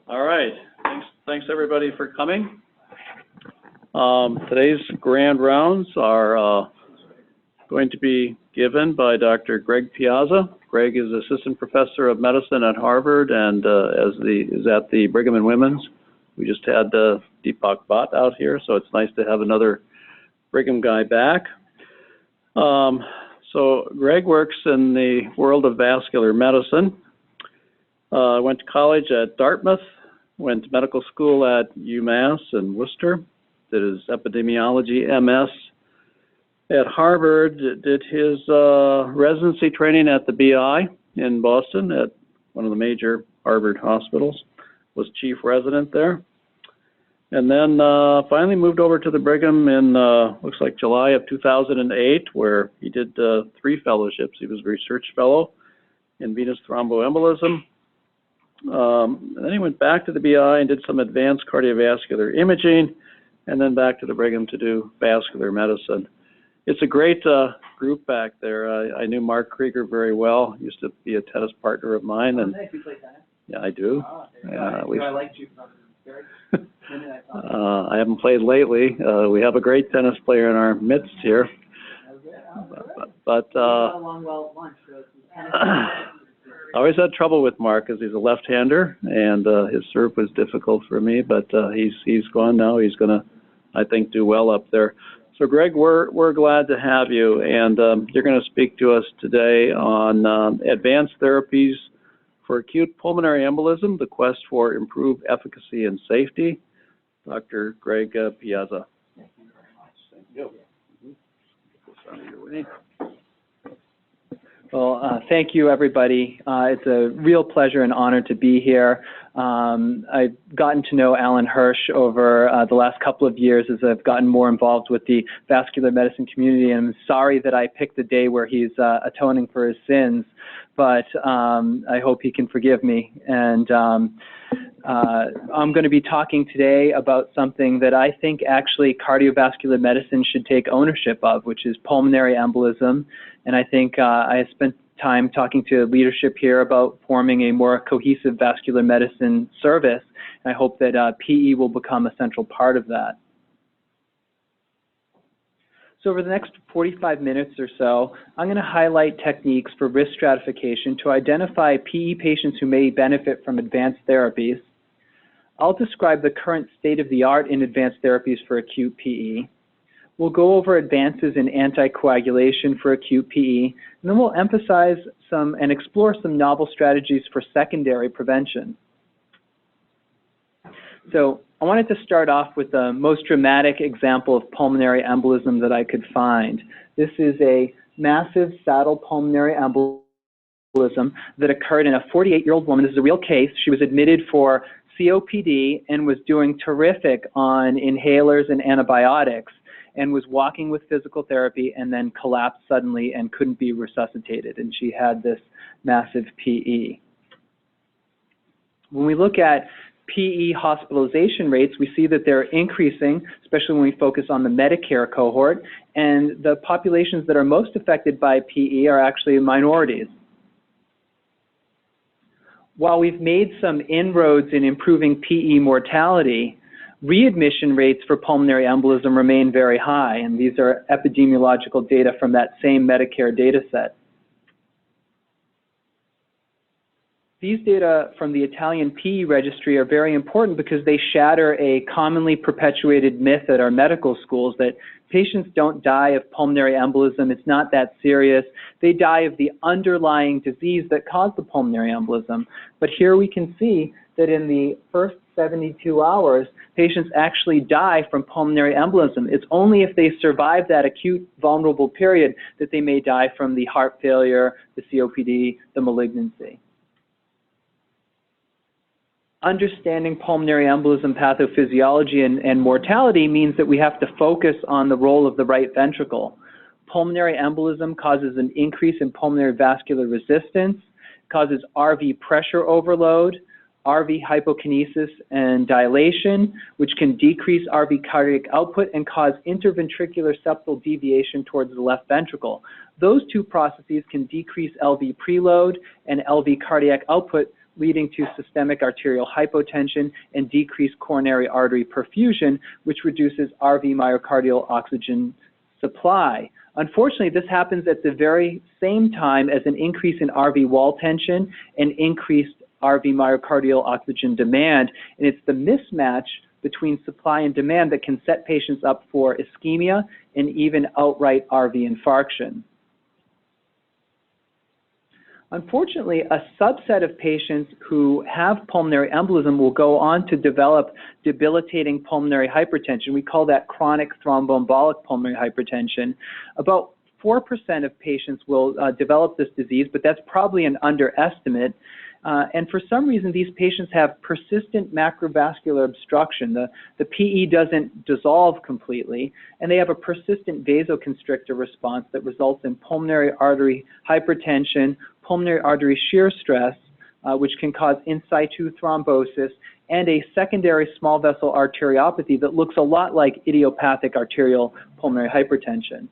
All right. Thanks everybody for coming. Today's grand rounds are going to be given by Dr. Greg Piazza. Greg is Assistant Professor of Medicine at Harvard and is at the Brigham and Women's. We just had Deepak Bhatt out here, so it's nice to have another Brigham guy back. So Greg works in the world of vascular medicine. Went to college at Dartmouth, went to medical school at UMass in Worcester, did his epidemiology MS at Harvard, did his residency training at the BI in Boston at one of the major Harvard hospitals, was chief resident there. And then finally moved over to the Brigham in, looks like July of 2008, where he did 3 fellowships. He was a research fellow in venous thromboembolism. And then he went back to the BI and did some advanced cardiovascular imaging, and then back to the Brigham to do vascular medicine. It's a great group back there. I knew Mark Krieger very well. He used to be a tennis partner of mine. And you play tennis? Yeah, I do. Oh, I liked you from very I haven't played lately. We have a great tennis player in our midst here. But I always had trouble with Mark because he's a left-hander, and his serve was difficult for me. But he's gone now. He's going to, I think, do well up there. So, Greg, we're glad to have you, and you're going to speak to us today on advanced therapies for acute pulmonary embolism, the quest for improved efficacy and safety. Dr. Greg Piazza. Thank you very much. Thank you. Well, thank you, everybody. It's a real pleasure and honor to be here. I've gotten to know Alan Hirsch over the last couple of years as I've gotten more involved with the vascular medicine community, and I'm sorry that I picked the day where he's atoning for his sins, but I hope he can forgive me. And I'm going to be talking today about something that I think actually cardiovascular medicine should take ownership of, which is pulmonary embolism. And I think I spent time talking to leadership here about forming a more cohesive vascular medicine service. And I hope that PE will become a central part of that. So over the next 45 minutes or so, I'm going to highlight techniques for risk stratification to identify PE patients who may benefit from advanced therapies. I'll describe the current state of the art in advanced therapies for acute PE. We'll go over advances in anticoagulation for acute PE, and then we'll emphasize some and explore some novel strategies for secondary prevention. So I wanted to start off with the most dramatic example of pulmonary embolism that I could find. This is a massive saddle pulmonary embolism that occurred in a 48-year-old woman. This is a real case. She was admitted for COPD and was doing terrific on inhalers and antibiotics, and was walking with physical therapy and then collapsed suddenly and couldn't be resuscitated, and she had this massive PE. When we look at PE hospitalization rates, we see that they're increasing, especially when we focus on the Medicare cohort, and the populations that are most affected by PE are actually minorities. While we've made some inroads in improving PE mortality, readmission rates for pulmonary embolism remain very high, and these are epidemiological data from that same Medicare data set. These data from the Italian PE registry are very important because they shatter a commonly perpetuated myth at our medical schools that patients don't die of pulmonary embolism. It's not that serious. They die of the underlying disease that caused the pulmonary embolism. But here we can see that in the first 72 hours, patients actually die from pulmonary embolism. It's only if they survive that acute vulnerable period that they may die from the heart failure, the COPD, the malignancy. Understanding pulmonary embolism pathophysiology and mortality means that we have to focus on the role of the right ventricle. Pulmonary embolism causes an increase in pulmonary vascular resistance, causes RV pressure overload, RV hypokinesis and dilation, which can decrease RV cardiac output and cause interventricular septal deviation towards the left ventricle. Those two processes can decrease LV preload and LV cardiac output, leading to systemic arterial hypotension and decreased coronary artery perfusion, which reduces RV myocardial oxygen supply. Unfortunately, this happens at the very same time as an increase in RV wall tension and increased RV myocardial oxygen demand, and it's the mismatch between supply and demand that can set patients up for ischemia and even outright RV infarction. Unfortunately, a subset of patients who have pulmonary embolism will go on to develop debilitating pulmonary hypertension. We call that chronic thromboembolic pulmonary hypertension. About 4% of patients will develop this disease, but that's probably an underestimate. And for some reason, these patients have persistent macrovascular obstruction. The PE doesn't dissolve completely, and they have a persistent vasoconstrictor response that results in pulmonary artery hypertension, pulmonary artery shear stress, which can cause in situ thrombosis, and a secondary small vessel arteriopathy that looks a lot like idiopathic arterial pulmonary hypertension.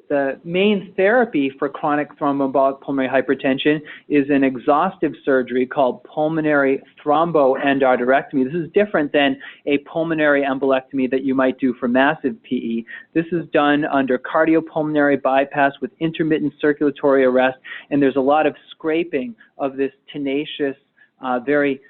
The main therapy for chronic thromboembolic pulmonary hypertension is an exhaustive surgery called pulmonary thromboendarterectomy. This is different than a pulmonary embolectomy that you might do for massive PE. This is done under cardiopulmonary bypass with intermittent circulatory arrest, and there's a lot of scraping of this tenacious, very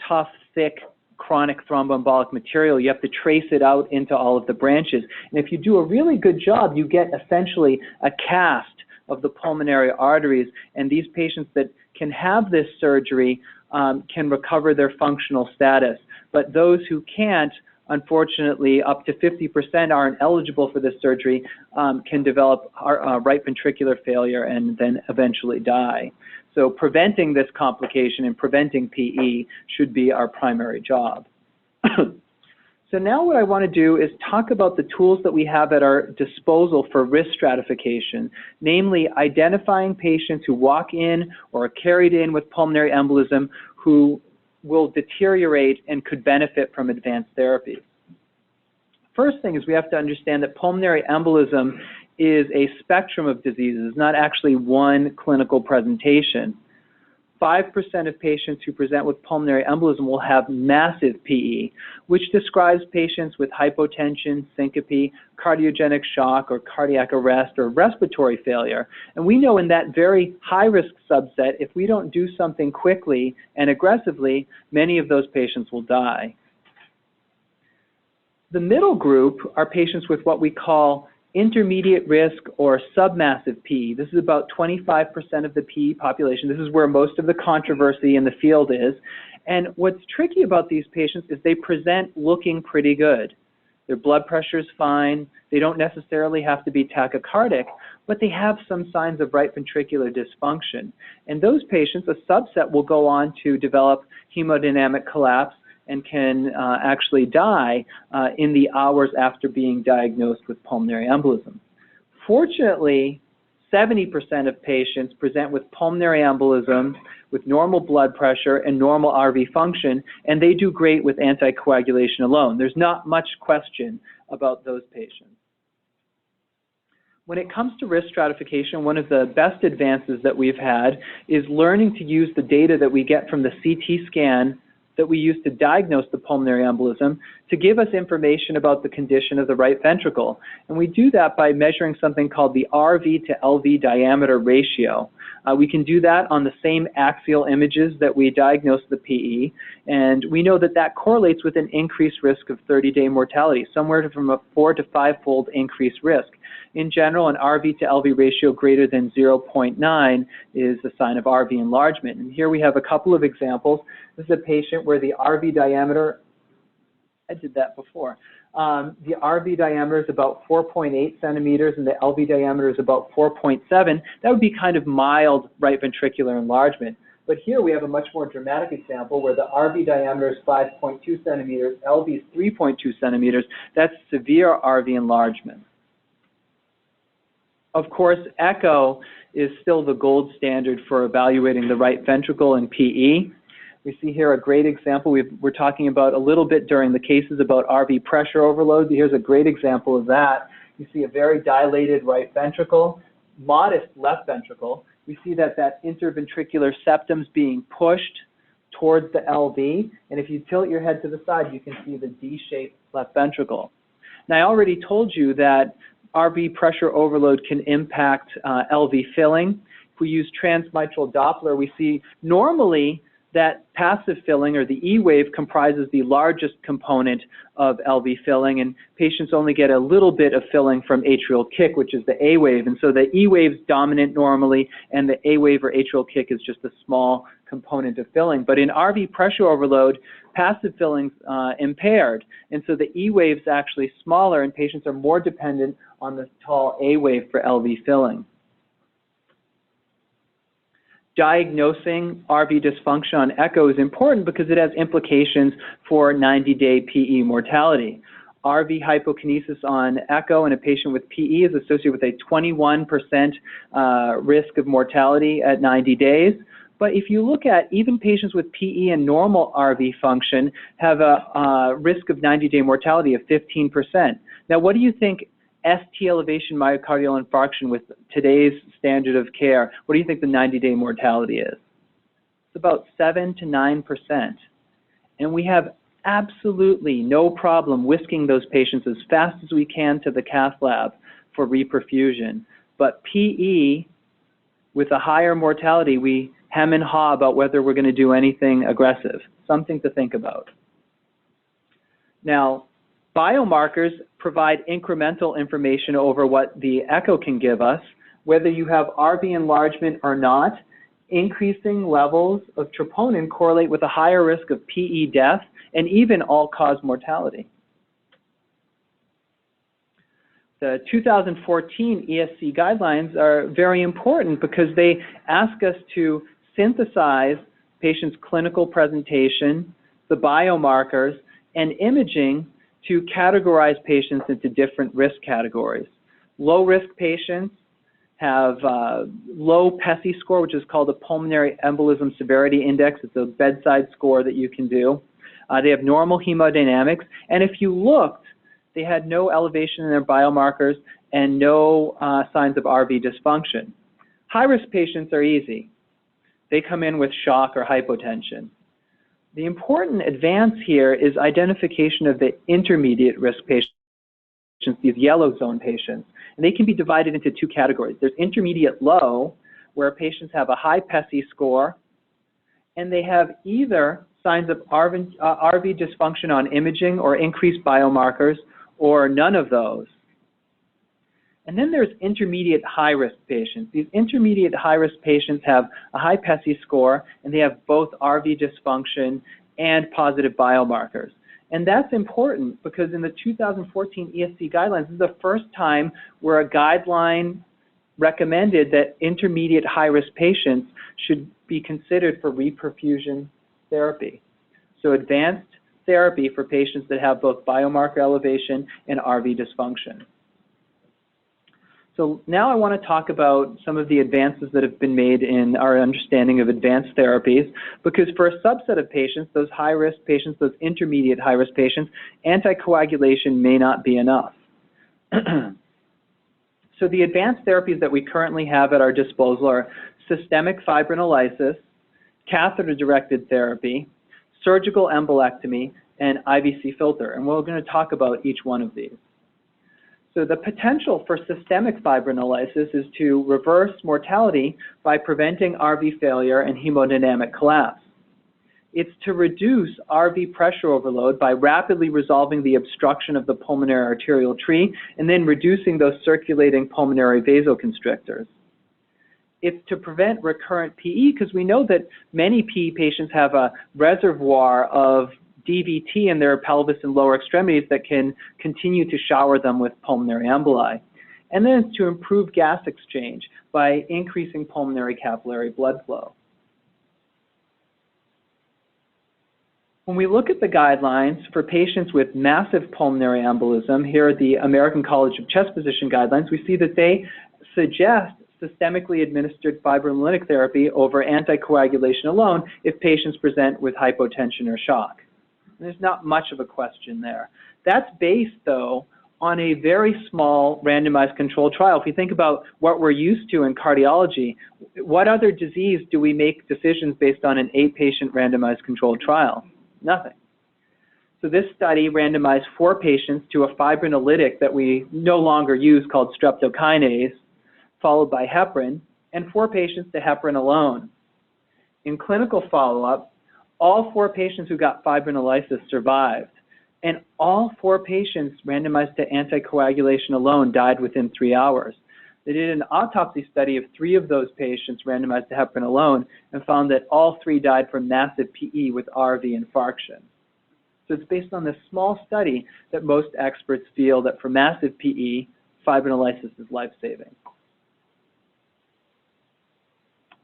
tough, thick, chronic thromboembolic material. You have to trace it out into all of the branches. And if you do a really good job, you get essentially a cast of the pulmonary arteries. And these patients that can have this surgery can recover their functional status. But those who can't, unfortunately, up to 50% aren't eligible for this surgery, can develop right ventricular failure and then eventually die. So preventing this complication and preventing PE should be our primary job. So now what I want to do is talk about the tools that we have at our disposal for risk stratification, namely identifying patients who walk in or are carried in with pulmonary embolism who will deteriorate and could benefit from advanced therapy. First thing is we have to understand that pulmonary embolism is a spectrum of diseases, not actually one clinical presentation. 5% of patients who present with pulmonary embolism will have massive PE, which describes patients with hypotension, syncope, cardiogenic shock, or cardiac arrest, or respiratory failure. And we know in that very high-risk subset, if we don't do something quickly and aggressively, many of those patients will die. The middle group are patients with what we call intermediate risk or submassive PE. This is about 25% of the PE population. This is where most of the controversy in the field is. And what's tricky about these patients is they present looking pretty good. Their blood pressure is fine. They don't necessarily have to be tachycardic, but they have some signs of right ventricular dysfunction. And those patients, a subset, will go on to develop hemodynamic collapse and can actually die in the hours after being diagnosed with pulmonary embolism. Fortunately, 70% of patients present with pulmonary embolism with normal blood pressure and normal RV function, and they do great with anticoagulation alone. There's not much question about those patients. When it comes to risk stratification, one of the best advances that we've had is learning to use the data that we get from the CT scan that we use to diagnose the pulmonary embolism to give us information about the condition of the right ventricle. And we do that by measuring something called the RV to LV diameter ratio. We can do that on the same axial images that we diagnose the PE, and we know that that correlates with an increased risk of 30-day mortality, somewhere from a 4- to 5-fold increased risk. In general, an RV to LV ratio greater than 0.9 is a sign of RV enlargement. And here we have a couple of examples. This is a patient where the RV diameter, I did that before. The RV diameter is about 4.8 centimeters and the LV diameter is about 4.7. That would be kind of mild right ventricular enlargement. But here we have a much more dramatic example where the RV diameter is 5.2 centimeters, LV is 3.2 centimeters. That's severe RV enlargement. Of course, echo is still the gold standard for evaluating the right ventricle in PE. We see here a great example. We're talking about a little bit during the cases about RV pressure overload. Here's a great example of that. You see a very dilated right ventricle, modest left ventricle. we see that that interventricular septum's being pushed towards the LV, and if you tilt your head to the side, you can see the D-shaped left ventricle. Now, I already told you that RV pressure overload can impact LV filling. If we use transmitral Doppler, we see normally that passive filling, or the E wave, comprises the largest component of LV filling, and patients only get a little bit of filling from atrial kick, which is the A wave. And so the E wave's dominant normally, and the A wave or atrial kick is just a small component of filling. But in RV pressure overload, passive filling's impaired, and so the E wave's actually smaller, and patients are more dependent on the tall A wave for LV filling. Diagnosing RV dysfunction on echo is important because it has implications for 90-day PE mortality. RV hypokinesis on echo in a patient with PE is associated with a 21% risk of mortality at 90 days. But if you look at even patients with PE and normal RV function have a risk of 90-day mortality of 15%. Now, what do you think ST elevation myocardial infarction with today's standard of care, what do you think the 90-day mortality is? It's about 7 to 9%. And we have absolutely no problem whisking those patients as fast as we can to the cath lab for reperfusion. But PE, with a higher mortality, we hem and haw about whether we're going to do anything aggressive. Something to think about. Now, biomarkers provide incremental information over what the echo can give us. Whether you have RV enlargement or not, increasing levels of troponin correlate with a higher risk of PE death and even all-cause mortality. The 2014 ESC guidelines are very important because they ask us to synthesize patients' clinical presentation, the biomarkers, and imaging to categorize patients into different risk categories. Low-risk patients have low PESI score, which is called a Pulmonary Embolism Severity Index. It's a bedside score that you can do. They have normal hemodynamics, and if you looked, they had no elevation in their biomarkers and no signs of RV dysfunction. High-risk patients are easy. They come in with shock or hypotension. The important advance here is identification of the intermediate risk patients, these yellow zone patients. And they can be divided into two categories. There's intermediate low, where patients have a high PESI score, and they have either signs of RV dysfunction on imaging or increased biomarkers, or none of those. And then there's intermediate high-risk patients. These intermediate high-risk patients have a high PESI score, and they have both RV dysfunction and positive biomarkers. And that's important because in the 2014 ESC guidelines, this is the first time where a guideline recommended that intermediate high-risk patients should be considered for reperfusion therapy. So advanced therapy for patients that have both biomarker elevation and RV dysfunction. So now I want to talk about some of the advances that have been made in our understanding of advanced therapies, because for a subset of patients, those high-risk patients, those intermediate high-risk patients, anticoagulation may not be enough. So the advanced therapies that we currently have at our disposal are systemic fibrinolysis, catheter-directed therapy, surgical embolectomy, and IVC filter. And we're going to talk about each one of these. So the potential for systemic fibrinolysis is to reverse mortality by preventing RV failure and hemodynamic collapse. It's to reduce RV pressure overload by rapidly resolving the obstruction of the pulmonary arterial tree and then reducing those circulating pulmonary vasoconstrictors. It's to prevent recurrent PE because we know that many PE patients have a reservoir of DVT in their pelvis and lower extremities that can continue to shower them with pulmonary emboli. And then it's to improve gas exchange by increasing pulmonary capillary blood flow. When we look at the guidelines for patients with massive pulmonary embolism, here are the American College of Chest Physician guidelines, we see that they suggest systemically administered fibrinolytic therapy over anticoagulation alone if patients present with hypotension or shock. There's not much of a question there. That's based, though, on a very small randomized controlled trial. If you think about what we're used to in cardiology, what other disease do we make decisions based on an 8-patient randomized controlled trial? Nothing. So this study randomized 4 patients to a fibrinolytic that we no longer use called streptokinase, followed by heparin, and 4 patients to heparin alone. In clinical follow-up, all 4 patients who got fibrinolysis survived, and all 4 patients randomized to anticoagulation alone died within 3 hours. They did an autopsy study of 3 of those patients randomized to heparin alone and found that all 3 died from massive PE with RV infarction. So it's based on this small study that most experts feel that for massive PE, fibrinolysis is life-saving.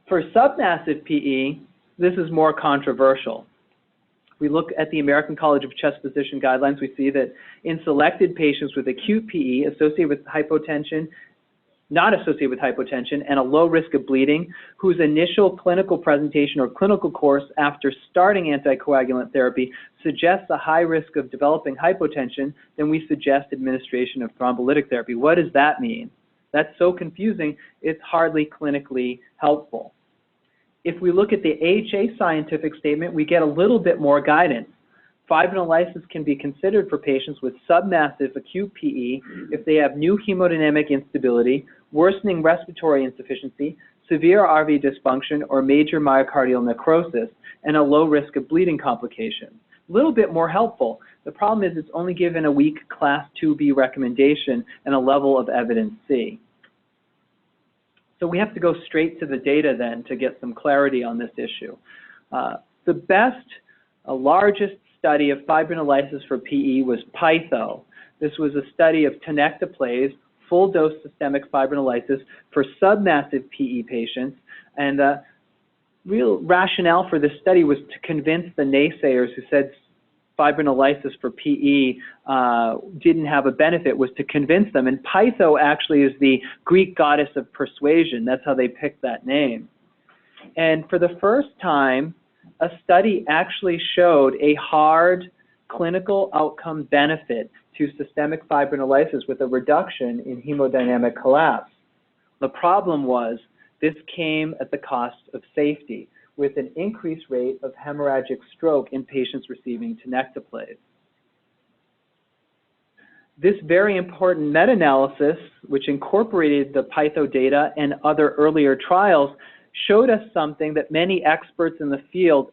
For submassive PE, this is more controversial. We look at the American College of Chest Physician guidelines, we see that in selected patients with acute PE associated with hypotension, not associated with hypotension, and a low risk of bleeding, whose initial clinical presentation or clinical course after starting anticoagulant therapy suggests a high risk of developing hypotension, then we suggest administration of thrombolytic therapy. What does that mean? That's so confusing, it's hardly clinically helpful. If we look at the AHA scientific statement, we get a little bit more guidance. Fibrinolysis can be considered for patients with submassive acute PE if they have new hemodynamic instability, worsening respiratory insufficiency, severe RV dysfunction, or major myocardial necrosis, and a low risk of bleeding complications. A little bit more helpful. The problem is it's only given a weak Class 2B recommendation and a level of evidence C. So we have to go straight to the data then to get some clarity on this issue. The best, largest study of fibrinolysis for PE was Piazza. This was a study of tenecteplase, full-dose systemic fibrinolysis for submassive PE patients. And the real rationale for this study was to convince the naysayers who said fibrinolysis for PE didn't have a benefit, was to convince them. And Piazza actually is the Greek goddess of persuasion. That's how they picked that name. And for the first time, a study actually showed a hard clinical outcome benefit to systemic fibrinolysis with a reduction in hemodynamic collapse. The problem was this came at the cost of safety, with an increased rate of hemorrhagic stroke in patients receiving tenecteplase. This very important meta-analysis, which incorporated the Piazza data and other earlier trials, showed us something that many experts in the field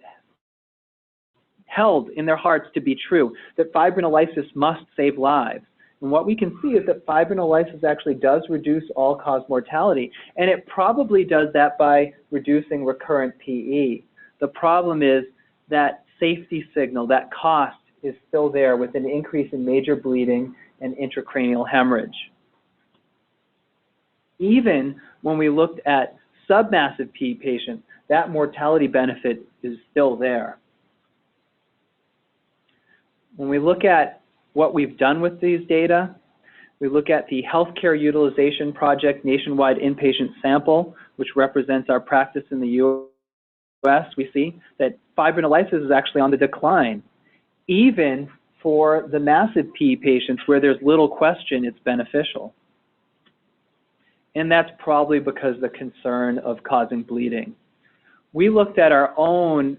held in their hearts to be true, that fibrinolysis must save lives. And what we can see is that fibrinolysis actually does reduce all-cause mortality, and it probably does that by reducing recurrent PE. The problem is that safety signal, that cost, is still there with an increase in major bleeding and intracranial hemorrhage. Even when we looked at submassive PE patients, that mortality benefit is still there. When we look at what we've done with these data, we look at the Healthcare Utilization Project Nationwide Inpatient Sample, which represents our practice in the U.S. We see that fibrinolysis is actually on the decline. Even for the massive PE patients where there's little question it's beneficial. And that's probably because of the concern of causing bleeding. We looked at our own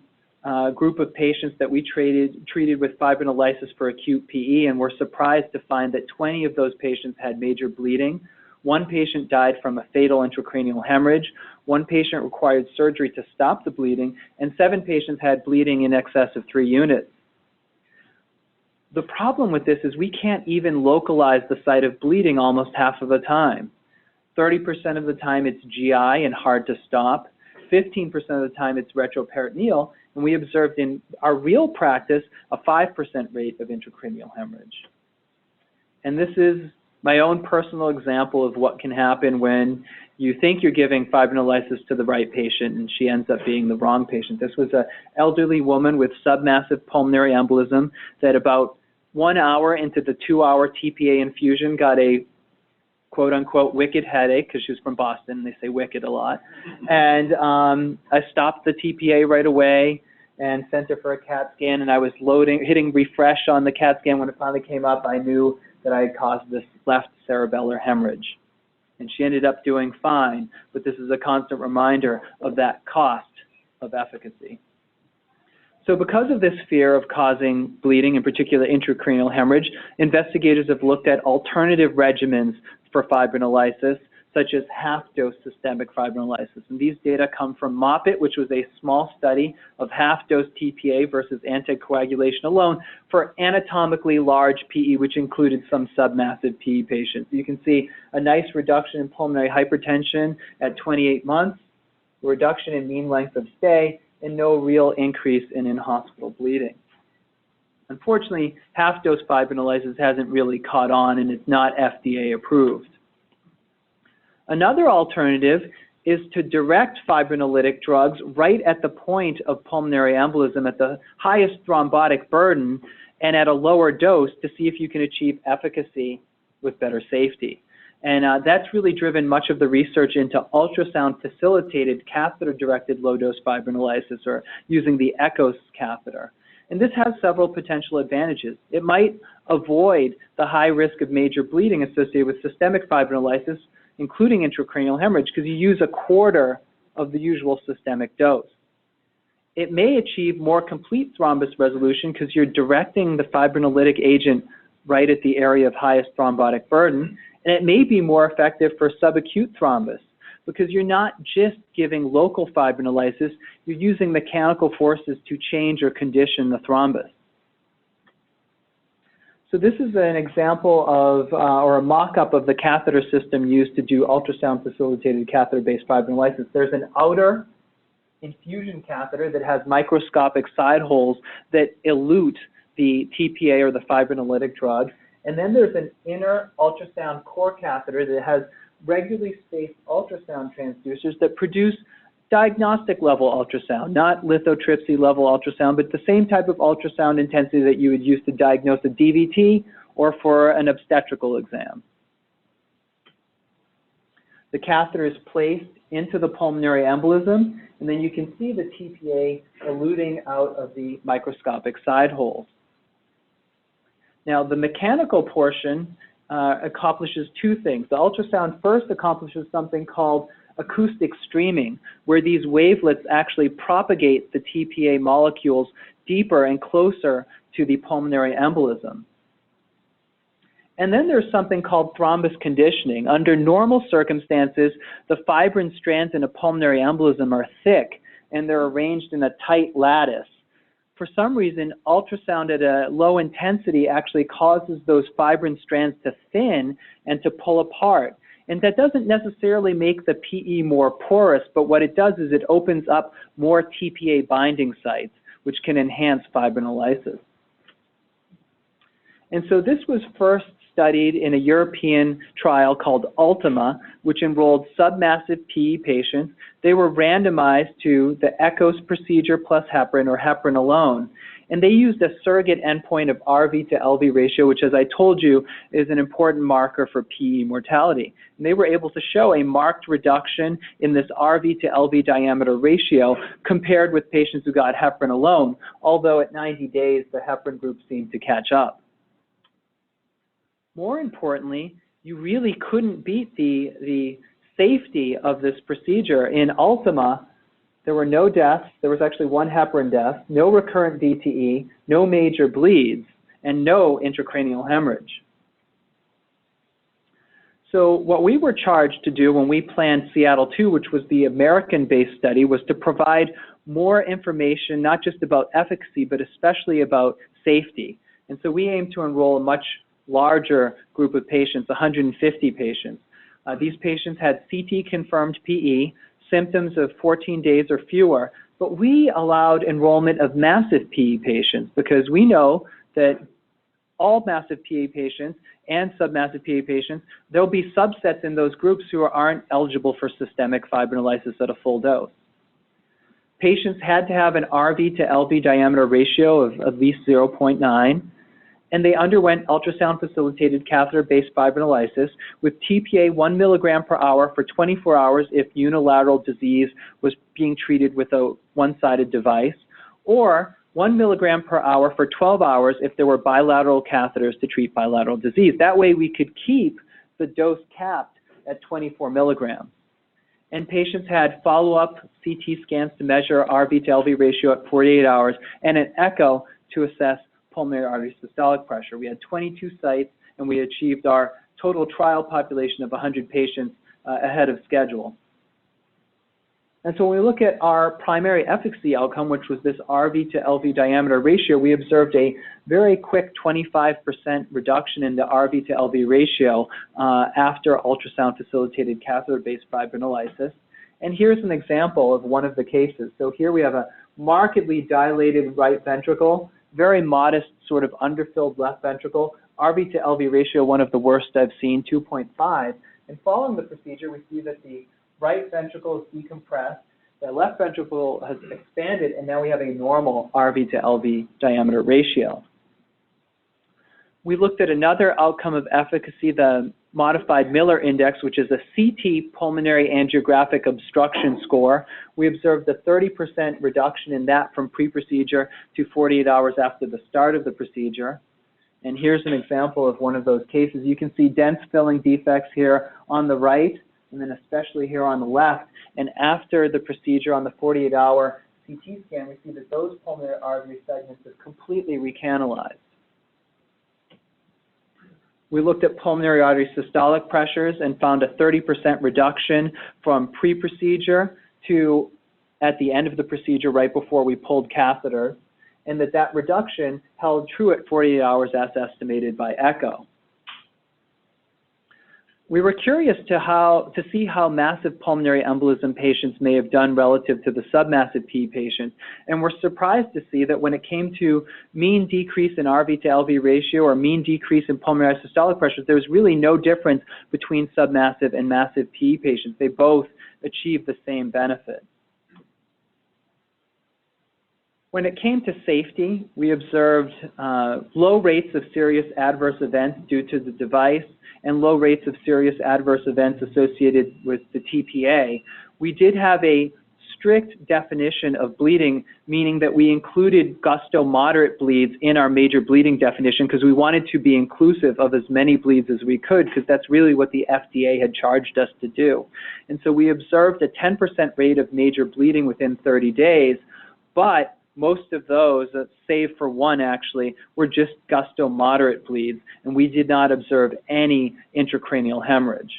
group of patients that we treated with fibrinolysis for acute PE, and were surprised to find that 20 of those patients had major bleeding. 1 patient died from a fatal intracranial hemorrhage. 1 patient required surgery to stop the bleeding, and 7 patients had bleeding in excess of 3 units. The problem with this is we can't even localize the site of bleeding almost half of the time. 30% of the time it's GI and hard to stop. 15% of the time it's retroperitoneal, and we observed in our real practice a 5% rate of intracranial hemorrhage. And this is my own personal example of what can happen when you think you're giving fibrinolysis to the right patient and she ends up being the wrong patient. This was an elderly woman with submassive pulmonary embolism that about 1 hour into the 2-hour TPA infusion got a quote-unquote wicked headache, because she was from Boston, and they say wicked a lot. And I stopped the TPA right away and sent her for a CAT scan, and I was hitting refresh on the CAT scan. When it finally came up, I knew that I had caused this left cerebellar hemorrhage. And she ended up doing fine, but this is a constant reminder of that cost of efficacy. So because of this fear of causing bleeding, in particular intracranial hemorrhage, investigators have looked at alternative regimens for fibrinolysis, such as half-dose systemic fibrinolysis. And these data come from MOPPET, which was a small study of half-dose TPA versus anticoagulation alone for anatomically large PE, which included some submassive PE patients. You can see a nice reduction in pulmonary hypertension at 28 months, a reduction in mean length of stay, and no real increase in in-hospital bleeding. Unfortunately, half-dose fibrinolysis hasn't really caught on, and it's not FDA approved. Another alternative is to direct fibrinolytic drugs right at the point of pulmonary embolism at the highest thrombotic burden and at a lower dose to see if you can achieve efficacy with better safety. And that's really driven much of the research into ultrasound-facilitated catheter-directed low-dose fibrinolysis, or using the ECHOS catheter. And this has several potential advantages. It might avoid the high risk of major bleeding associated with systemic fibrinolysis, including intracranial hemorrhage, because you use a quarter of the usual systemic dose. It may achieve more complete thrombus resolution because you're directing the fibrinolytic agent right at the area of highest thrombotic burden, and it may be more effective for subacute thrombus because you're not just giving local fibrinolysis, you're using mechanical forces to change or condition the thrombus. So this is an example of, or a mock-up of the catheter system used to do ultrasound-facilitated catheter-based fibrinolysis. There's an outer infusion catheter that has microscopic side holes that elute the TPA or the fibrinolytic drug. And then there's an inner ultrasound core catheter that has regularly spaced ultrasound transducers that produce diagnostic level ultrasound, not lithotripsy level ultrasound, but the same type of ultrasound intensity that you would use to diagnose a DVT or for an obstetrical exam. The catheter is placed into the pulmonary embolism, and then you can see the TPA eluting out of the microscopic side holes. Now, the mechanical portion accomplishes two things. The ultrasound first accomplishes something called acoustic streaming, where these wavelets actually propagate the TPA molecules deeper and closer to the pulmonary embolism. And then there's something called thrombus conditioning. Under normal circumstances, the fibrin strands in a pulmonary embolism are thick and they're arranged in a tight lattice. For some reason, ultrasound at a low intensity actually causes those fibrin strands to thin and to pull apart. And that doesn't necessarily make the PE more porous, but what it does is it opens up more TPA binding sites, which can enhance fibrinolysis. And so this was first studied in a European trial called ULTIMA, which enrolled submassive PE patients. They were randomized to the ECHOS procedure plus heparin or heparin alone. And they used a surrogate endpoint of RV to LV ratio, which, as I told you, is an important marker for PE mortality. And they were able to show a marked reduction in this RV to LV diameter ratio compared with patients who got heparin alone, although at 90 days, the heparin group seemed to catch up. More importantly, you really couldn't beat the safety of this procedure. In ULTIMA, there were no deaths. There was actually one heparin death, no recurrent VTE, no major bleeds, and no intracranial hemorrhage. So what we were charged to do when we planned Seattle 2, which was the American-based study, was to provide more information, not just about efficacy, but especially about safety. And so we aimed to enroll a much larger group of patients, 150 patients. These patients had CT-confirmed PE, symptoms of 14 days or fewer, but we allowed enrollment of massive PE patients because we know that all massive PE patients and submassive PE patients, there'll be subsets in those groups who aren't eligible for systemic fibrinolysis at a full dose. Patients had to have an RV to LV diameter ratio of at least 0.9, and they underwent ultrasound-facilitated catheter-based fibrinolysis with TPA 1 milligram per hour for 24 hours if unilateral disease was being treated with a one-sided device, or 1 milligram per hour for 12 hours if there were bilateral catheters to treat bilateral disease. That way we could keep the dose capped at 24 milligrams. And patients had follow-up CT scans to measure RV to LV ratio at 48 hours and an echo to assess pulmonary artery systolic pressure. We had 22 sites, and we achieved our total trial population of 100 patients ahead of schedule. And so when we look at our primary efficacy outcome, which was this RV to LV diameter ratio, we observed a very quick 25% reduction in the RV to LV ratio after ultrasound-facilitated catheter-based fibrinolysis. And here's an example of one of the cases. So here we have a markedly dilated right ventricle, very modest sort of underfilled left ventricle, RV to LV ratio, one of the worst I've seen, 2.5. And following the procedure, we see that the right ventricle is decompressed, the left ventricle has expanded, and now we have a normal RV to LV diameter ratio. We looked at another outcome of efficacy, the modified Miller index, which is a CT pulmonary angiographic obstruction score. We observed a 30% reduction in that from pre-procedure to 48 hours after the start of the procedure. And here's an example of one of those cases. You can see dense filling defects here on the right, and then especially here on the left. And after the procedure on the 48-hour CT scan, we see that those pulmonary artery segments have completely recanalized. We looked at pulmonary artery systolic pressures and found a 30% reduction from pre-procedure to at the end of the procedure right before we pulled catheters, and that reduction held true at 48 hours as estimated by echo. We were curious to see how massive pulmonary embolism patients may have done relative to the submassive PE patients, and we're surprised to see that when it came to mean decrease in RV to LV ratio or mean decrease in pulmonary systolic pressures, there was really no difference between submassive and massive PE patients. They both achieved the same benefit. When it came to safety, we observed low rates of serious adverse events due to the device and low rates of serious adverse events associated with the TPA. We did have a strict definition of bleeding, meaning that we included gusto moderate bleeds in our major bleeding definition because we wanted to be inclusive of as many bleeds as we could, because that's really what the FDA had charged us to do. And so we observed a 10% rate of major bleeding within 30 days, but most of those, save for one actually, were just gusto moderate bleeds, and we did not observe any intracranial hemorrhage.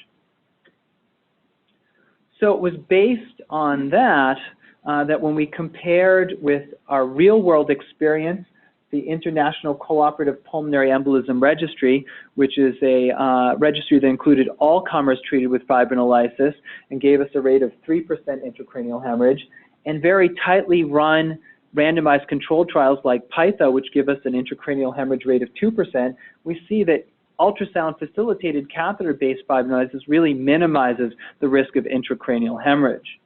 So it was based on that that when we compared with our real-world experience, the International Cooperative Pulmonary Embolism Registry, which is a registry that included all comers treated with fibrinolysis and gave us a rate of 3% intracranial hemorrhage, and very tightly run randomized controlled trials like Piazza, which give us an intracranial hemorrhage rate of 2%, we see that ultrasound-facilitated catheter-based fibrinolysis really minimizes the risk of intracranial hemorrhage.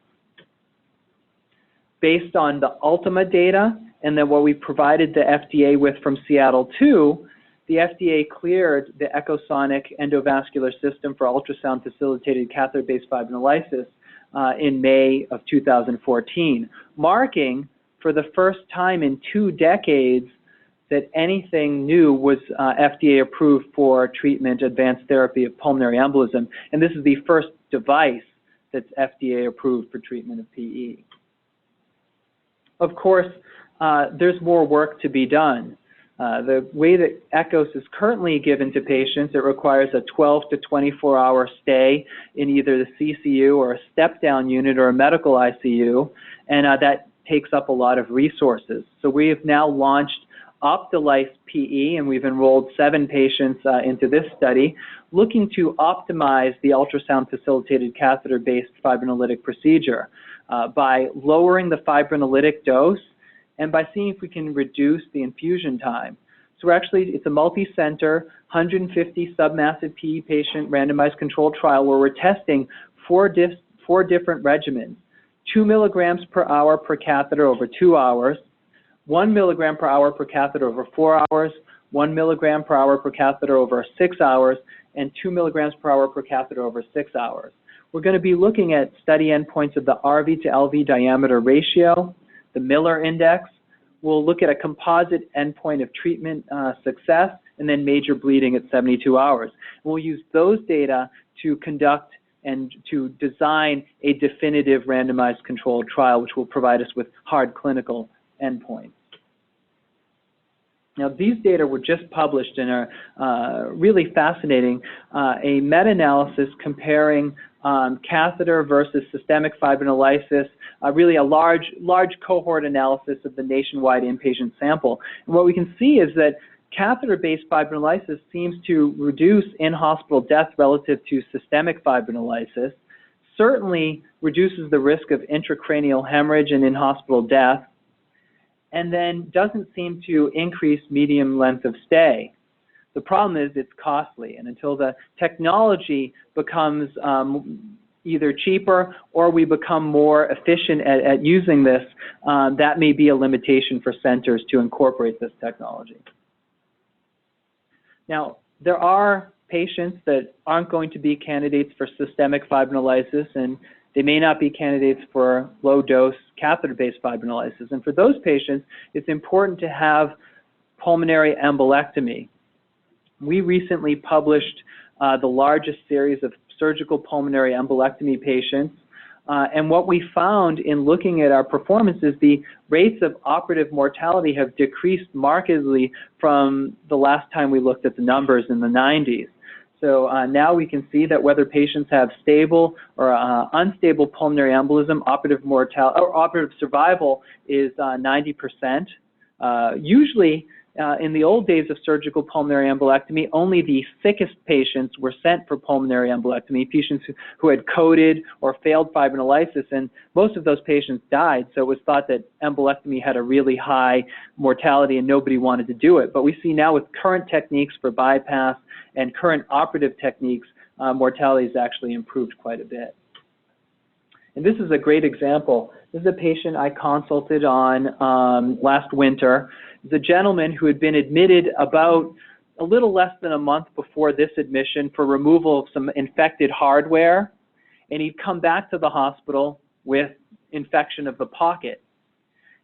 Based on the ULTIMA data and then what we provided the FDA with from Seattle 2, the FDA cleared the echosonic endovascular system for ultrasound-facilitated catheter-based fibrinolysis in May of 2014, marking for the first time in 2 decades that anything new was FDA approved for treatment, advanced therapy of pulmonary embolism. And this is the first device that's FDA approved for treatment of PE. Of course, there's more work to be done. The way that ECOS is currently given to patients, it requires a 12 to 24-hour stay in either the CCU or a step-down unit or a medical ICU, and that takes up a lot of resources. So we have now launched OPTALYSE PE, and we've enrolled 7 patients into this study, looking to optimize the ultrasound-facilitated catheter-based fibrinolytic procedure by lowering the fibrinolytic dose and by seeing if we can reduce the infusion time. So it's a multi-center, 150 submassive PE patient randomized controlled trial where we're testing 4 different regimens: 2 milligrams per hour per catheter over 2 hours, 1 milligram per hour per catheter over 4 hours, 1 milligram per hour per catheter over 6 hours, and 2 milligrams per hour per catheter over 6 hours. We're going to be looking at study endpoints of the RV to LV diameter ratio, the Miller index. we'll look at a composite endpoint of treatment success and then major bleeding at 72 hours. We'll use those data to conduct and to design a definitive randomized controlled trial, which will provide us with hard clinical endpoints. Now, these data were just published and are really fascinating. A meta-analysis comparing catheter versus systemic fibrinolysis, really a large cohort analysis of the nationwide inpatient sample. And what we can see is that catheter-based fibrinolysis seems to reduce in-hospital death relative to systemic fibrinolysis, certainly reduces the risk of intracranial hemorrhage and in-hospital death, and then doesn't seem to increase median length of stay. The problem is it's costly, and until the technology becomes either cheaper or we become more efficient at using this, that may be a limitation for centers to incorporate this technology. Now, there are patients that aren't going to be candidates for systemic fibrinolysis, and they may not be candidates for low-dose catheter-based fibrinolysis. And for those patients, it's important to have pulmonary embolectomy. We recently published the largest series of surgical pulmonary embolectomy patients. And what we found in looking at our performance is the rates of operative mortality have decreased markedly from the last time we looked at the numbers in the 90s. So now we can see that whether patients have stable or unstable pulmonary embolism, operative survival is 90%. Usually, in the old days of surgical pulmonary embolectomy, only the sickest patients were sent for pulmonary embolectomy, patients who had coded or failed fibrinolysis, and most of those patients died, so it was thought that embolectomy had a really high mortality and nobody wanted to do it. But we see now with current techniques for bypass and current operative techniques, mortality has actually improved quite a bit. And this is a great example. This is a patient I consulted on last winter. It's a gentleman who had been admitted about a little less than a month before this admission for removal of some infected hardware, and he'd come back to the hospital with infection of the pocket.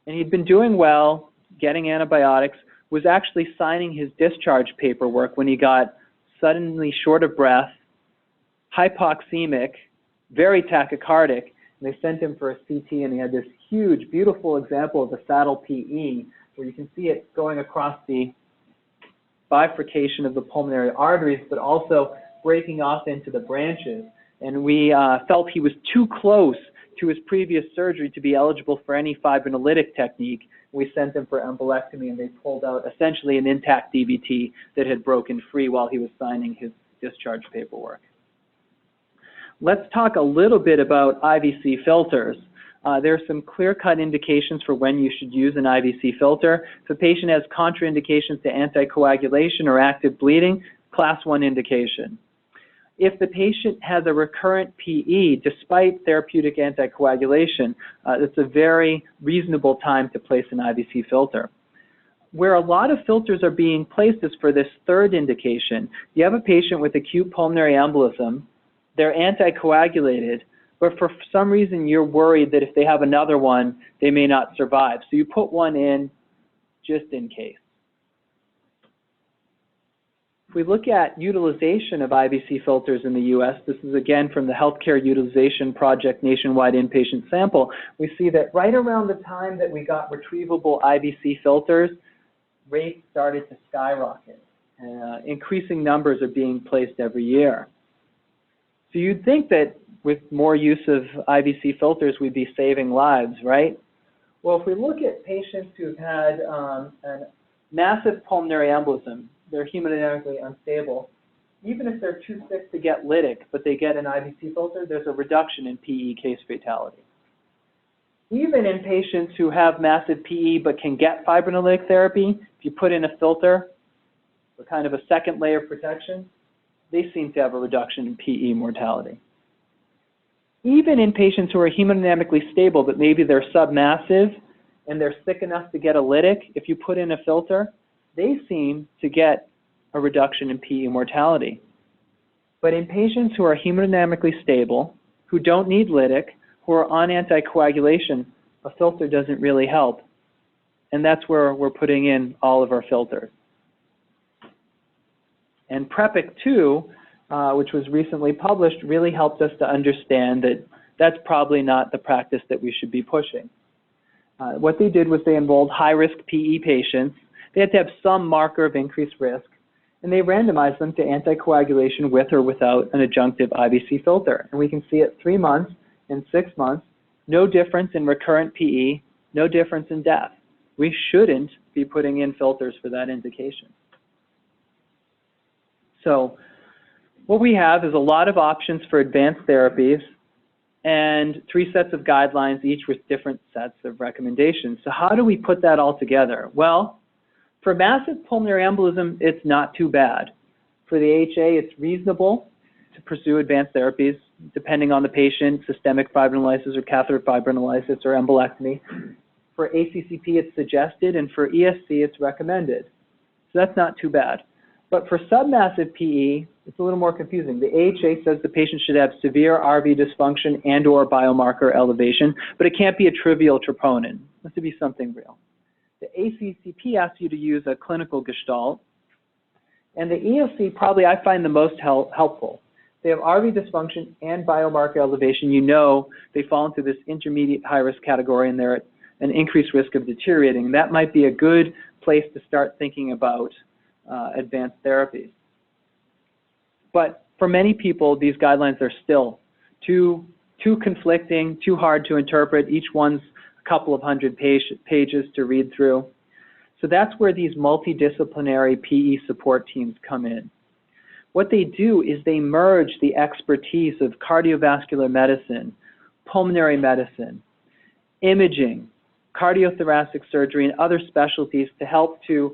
And he'd been doing well, getting antibiotics, was actually signing his discharge paperwork when he got suddenly short of breath, hypoxemic, very tachycardic, and they sent him for a CT, and he had this huge, beautiful example of the saddle PE, where you can see it going across the bifurcation of the pulmonary arteries, but also breaking off into the branches. And we felt he was too close to his previous surgery to be eligible for any fibrinolytic technique. We sent him for embolectomy, and they pulled out essentially an intact DVT that had broken free while he was signing his discharge paperwork. Let's talk a little bit about IVC filters. There are some clear-cut indications for when you should use an IVC filter. If a patient has contraindications to anticoagulation or active bleeding, class 1 indication. If the patient has a recurrent PE despite therapeutic anticoagulation, it's a very reasonable time to place an IVC filter. Where a lot of filters are being placed is for this third indication. You have a patient with acute pulmonary embolism, they're anticoagulated, but for some reason you're worried that if they have another one, they may not survive. So you put one in just in case. If we look at utilization of IVC filters in the U.S., this is again from the Healthcare Utilization Project nationwide inpatient sample, we see that right around the time that we got retrievable IVC filters, rates started to skyrocket. Increasing numbers are being placed every year. So you'd think that with more use of IVC filters, we'd be saving lives, right? Well, if we look at patients who've had a massive pulmonary embolism, they're hemodynamically unstable, even if they're too sick to get lytic, but they get an IVC filter, there's a reduction in PE case fatality. Even in patients who have massive PE but can get fibrinolytic therapy, if you put in a filter, for kind of a second layer of protection, they seem to have a reduction in PE mortality. Even in patients who are hemodynamically stable, but maybe they're submassive and they're sick enough to get a lytic, if you put in a filter, they seem to get a reduction in PE mortality. But in patients who are hemodynamically stable, who don't need lytic, who are on anticoagulation, a filter doesn't really help. and that's where we're putting in all of our filters. And PREPIC 2, which was recently published, really helped us to understand that that's probably not the practice that we should be pushing. What they did was they enrolled high-risk PE patients. They had to have some marker of increased risk, and they randomized them to anticoagulation with or without an adjunctive IVC filter. And we can see at 3 months and 6 months, no difference in recurrent PE, no difference in death. We shouldn't be putting in filters for that indication. So what we have is a lot of options for advanced therapies and 3 sets of guidelines, each with different sets of recommendations. So how do we put that all together? Well, for massive pulmonary embolism, it's not too bad. For the HA, it's reasonable to pursue advanced therapies, depending on the patient, systemic fibrinolysis or catheter fibrinolysis or embolectomy. For ACCP, it's suggested, and for ESC, it's recommended. So that's not too bad. But for submassive PE, it's a little more confusing. The AHA says the patient should have severe RV dysfunction and or biomarker elevation, but it can't be a trivial troponin. It has to be something real. The ACCP asks you to use a clinical gestalt, and the ESC probably I find the most helpful. They have RV dysfunction and biomarker elevation. You know they fall into this intermediate high-risk category, and they're at an increased risk of deteriorating. That might be a good place to start thinking about advanced therapies. But for many people, these guidelines are still too conflicting, too hard to interpret. Each one's a couple of hundred pages to read through. So that's where these multidisciplinary PE support teams come in. What they do is they merge the expertise of cardiovascular medicine, pulmonary medicine, imaging, cardiothoracic surgery, and other specialties to help to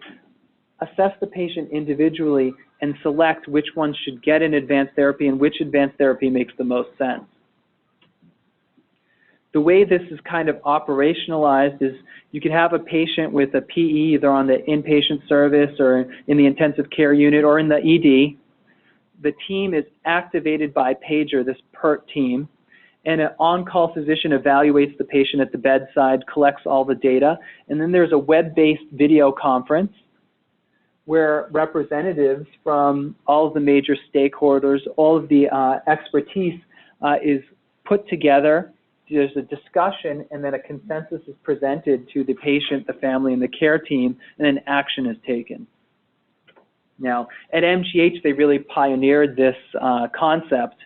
assess the patient individually and select which ones should get an advanced therapy and which advanced therapy makes the most sense. The way this is kind of operationalized is you could have a patient with a PE either on the inpatient service or in the intensive care unit or in the ED. The team is activated by pager, this PERT team, and an on-call physician evaluates the patient at the bedside, collects all the data, and then there's a web-based video conference where representatives from all of the major stakeholders, all of the expertise is put together. There's a discussion, and then a consensus is presented to the patient, the family, and the care team, and then action is taken. Now, at MGH, they really pioneered this concept,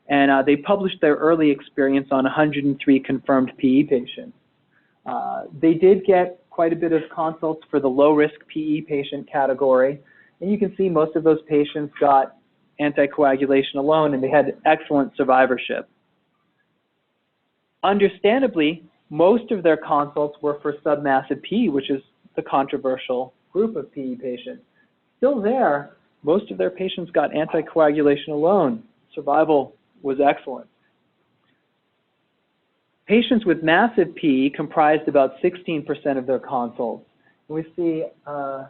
and they published their early experience on 103 confirmed PE patients. They did get quite a bit of consults for the low-risk PE patient category, and you can see most of those patients got anticoagulation alone, and they had excellent survivorship. Understandably, most of their consults were for submassive PE, which is the controversial group of PE patients. Still there, most of their patients got anticoagulation alone. Survival was excellent. Patients with massive PE comprised about 16% of their consults. We see a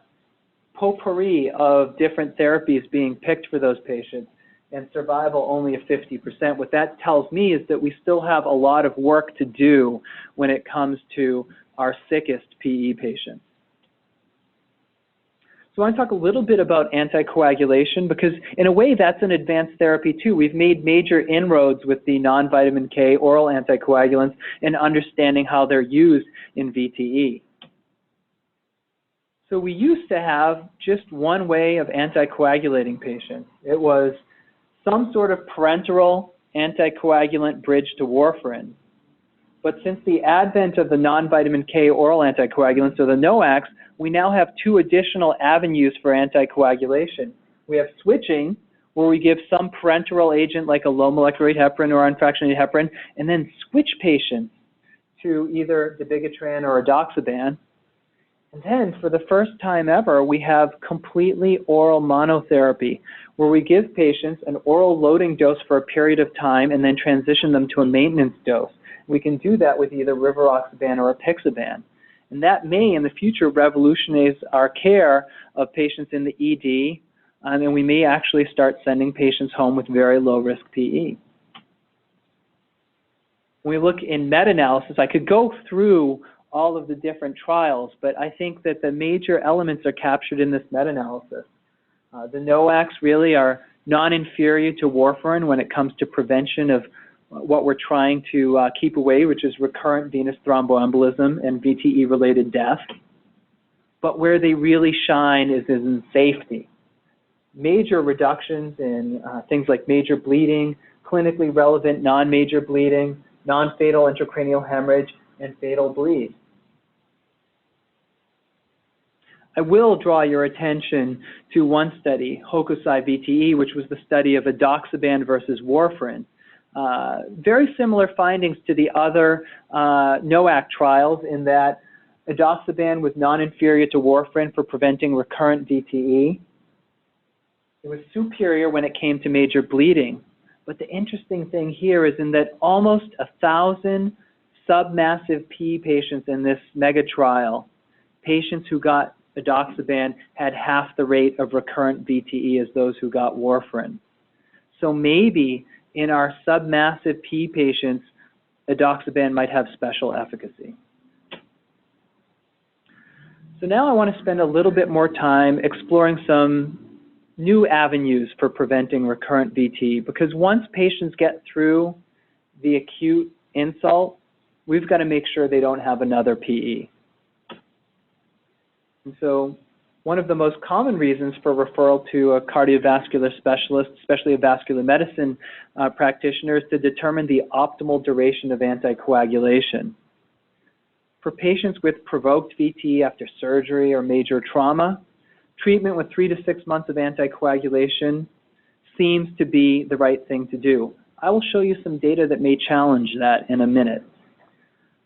potpourri of different therapies being picked for those patients, and survival only at 50%. What that tells me is that we still have a lot of work to do when it comes to our sickest PE patients. So I want to talk a little bit about anticoagulation because in a way that's an advanced therapy too. We've made major inroads with the non-vitamin K oral anticoagulants and understanding how they're used in VTE. So we used to have just one way of anticoagulating patients. It was some sort of parenteral anticoagulant bridge to warfarin. But since the advent of the non-vitamin K oral anticoagulants, or the NOACs, we now have 2 additional avenues for anticoagulation. We have switching, where we give some parenteral agent like a low molecular weight heparin or unfractionated heparin, and then switch patients to either dabigatran or edoxaban. And then, for the first time ever, we have completely oral monotherapy, where we give patients an oral loading dose for a period of time and then transition them to a maintenance dose. We can do that with either rivaroxaban or apixaban. And that may, in the future, revolutionize our care of patients in the ED, and we may actually start sending patients home with very low-risk PE. When we look in meta-analysis, I could go through all of the different trials, but I think that the major elements are captured in this meta-analysis. The NOACs really are non-inferior to warfarin when it comes to prevention of what we're trying to keep away, which is recurrent venous thromboembolism and VTE-related death. But where they really shine is in safety. Major reductions in things like major bleeding, clinically relevant non-major bleeding, non-fatal intracranial hemorrhage, and fatal bleed. I will draw your attention to one study, Hokusai VTE, which was the study of edoxaban versus warfarin. Very similar findings to the other NOAC trials in that edoxaban was non-inferior to warfarin for preventing recurrent VTE. It was superior when it came to major bleeding. But the interesting thing here is in that almost 1,000 submassive PE patients in this mega trial, patients who got edoxaban had half the rate of recurrent VTE as those who got warfarin. So maybe in our submassive PE patients, edoxaban might have special efficacy. So now I want to spend a little bit more time exploring some new avenues for preventing recurrent VTE, because once patients get through the acute insult, we've got to make sure they don't have another PE. And so one of the most common reasons for referral to a cardiovascular specialist, especially a vascular medicine practitioner, is to determine the optimal duration of anticoagulation. For patients with provoked VTE after surgery or major trauma, treatment with 3 to 6 months of anticoagulation seems to be the right thing to do. I will show you some data that may challenge that in a minute.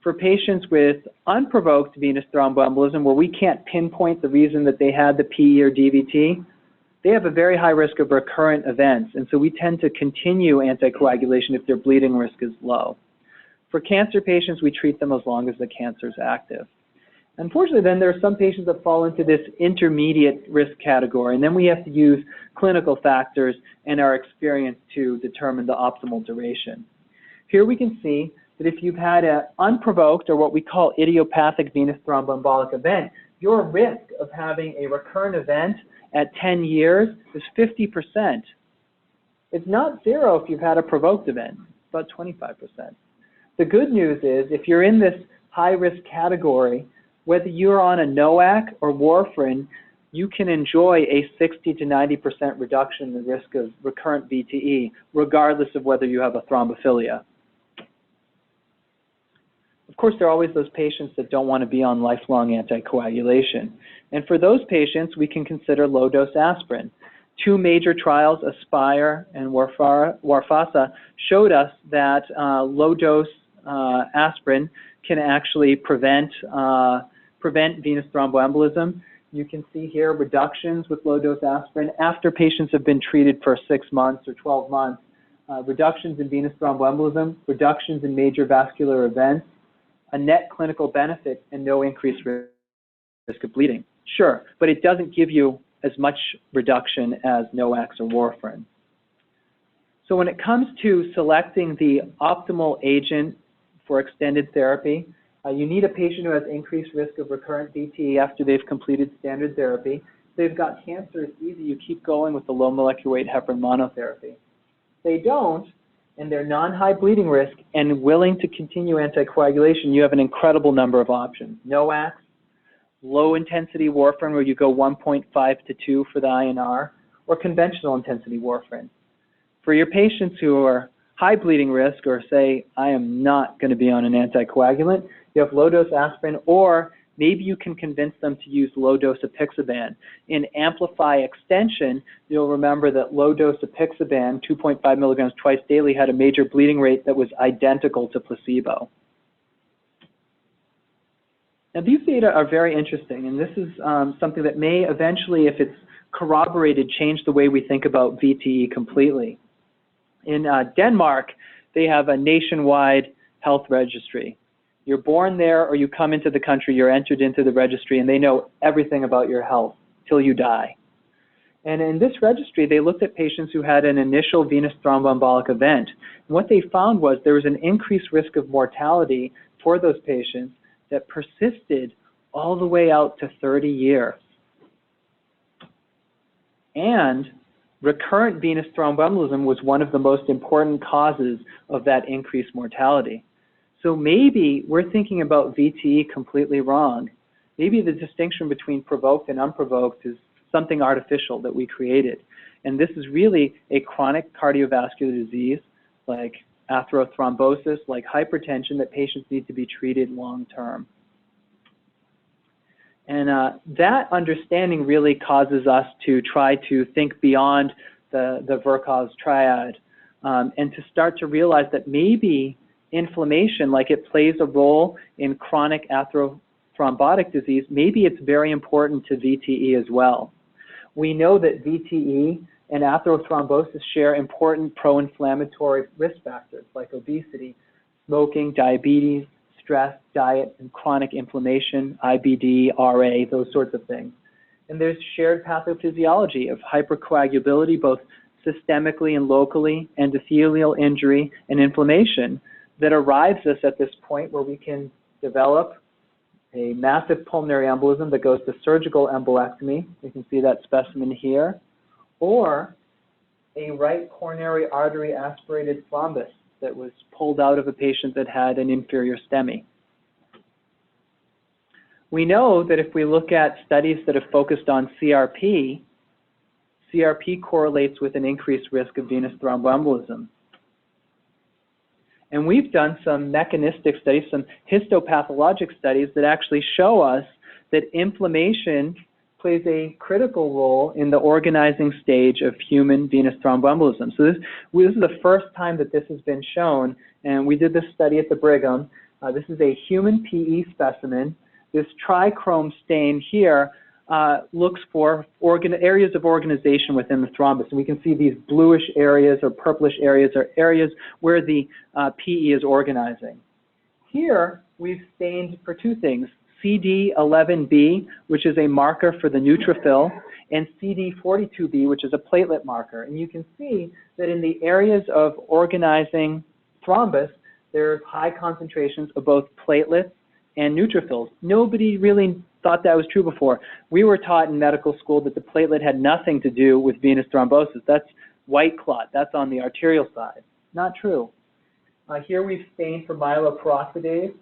For patients with unprovoked venous thromboembolism, where we can't pinpoint the reason that they had the PE or DVT, they have a very high risk of recurrent events, and so we tend to continue anticoagulation if their bleeding risk is low. For cancer patients, we treat them as long as the cancer is active. Unfortunately, then there are some patients that fall into this intermediate risk category, and then we have to use clinical factors and our experience to determine the optimal duration. Here we can see that if you've had an unprovoked, or what we call idiopathic venous thromboembolic event, your risk of having a recurrent event at 10 years is 50%. It's not 0 if you've had a provoked event, it's about 25%. The good news is if you're in this high-risk category, whether you're on a NOAC or warfarin, you can enjoy a 60 to 90% reduction in the risk of recurrent VTE, regardless of whether you have a thrombophilia. Of course, there are always those patients that don't want to be on lifelong anticoagulation. And for those patients, we can consider low-dose aspirin. 2 major trials, Aspire and Warfasa, showed us that low-dose aspirin can actually prevent venous thromboembolism. You can see here reductions with low-dose aspirin after patients have been treated for 6 months or 12 months. Reductions in venous thromboembolism, reductions in major vascular events, a net clinical benefit, and no increased risk of bleeding. Sure, but it doesn't give you as much reduction as NOACs or warfarin. So when it comes to selecting the optimal agent for extended therapy, you need a patient who has increased risk of recurrent VTE after they've completed standard therapy. If they've got cancer, it's easy. You keep going with the low molecular weight heparin monotherapy. If they don't, and they're non-high bleeding risk and willing to continue anticoagulation, you have an incredible number of options. NOACs, low-intensity warfarin, where you go 1.5 to 2 for the INR, or conventional intensity warfarin. For your patients who are high bleeding risk, or say, I am not going to be on an anticoagulant, you have low-dose aspirin, or maybe you can convince them to use low-dose apixaban. In Amplify Extension, you'll remember that low-dose apixaban, 2.5 milligrams twice daily, had a major bleeding rate that was identical to placebo. Now, these data are very interesting, and this is something that may eventually, if it's corroborated, change the way we think about VTE completely. In Denmark, they have a nationwide health registry. You're born there or you come into the country, you're entered into the registry, and they know everything about your health till you die. And in this registry, they looked at patients who had an initial venous thromboembolic event. And what they found was there was an increased risk of mortality for those patients that persisted all the way out to 30 years. And recurrent venous thromboembolism was one of the most important causes of that increased mortality. So maybe we're thinking about VTE completely wrong. Maybe the distinction between provoked and unprovoked is something artificial that we created. And this is really a chronic cardiovascular disease like atherothrombosis, like hypertension, that patients need to be treated long term. And that understanding really causes us to try to think beyond the Virchow's triad and to start to realize that maybe inflammation, like it plays a role in chronic atherothrombotic disease, maybe it's very important to VTE as well. We know that VTE and atherothrombosis share important pro-inflammatory risk factors like obesity, smoking, diabetes, stress, diet, and chronic inflammation, IBD, RA, those sorts of things. And there's shared pathophysiology of hypercoagulability, both systemically and locally, endothelial injury, and inflammation that arrives us at this point where we can develop a massive pulmonary embolism that goes to surgical embolectomy. You can see that specimen here. Or a right coronary artery aspirated thrombus that was pulled out of a patient that had an inferior STEMI. We know that if we look at studies that have focused on CRP, CRP correlates with an increased risk of venous thromboembolism. And we've done some mechanistic studies, some histopathologic studies that actually show us that inflammation plays a critical role in the organizing stage of human venous thromboembolism. So this is the first time that this has been shown, and we did this study at the Brigham. This is a human PE specimen. This trichrome stain here looks for areas of organization within the thrombus. And we can see these bluish areas or purplish areas are areas where the PE is organizing. Here, we've stained for two things: CD11B, which is a marker for the neutrophil, and CD42B, which is a platelet marker. And you can see that in the areas of organizing thrombus, there's high concentrations of both platelets and neutrophils. Nobody really thought that was true before. We were taught in medical school that the platelet had nothing to do with venous thrombosis. That's white clot. That's on the arterial side. Not true. Here we've stained for myeloperoxidase,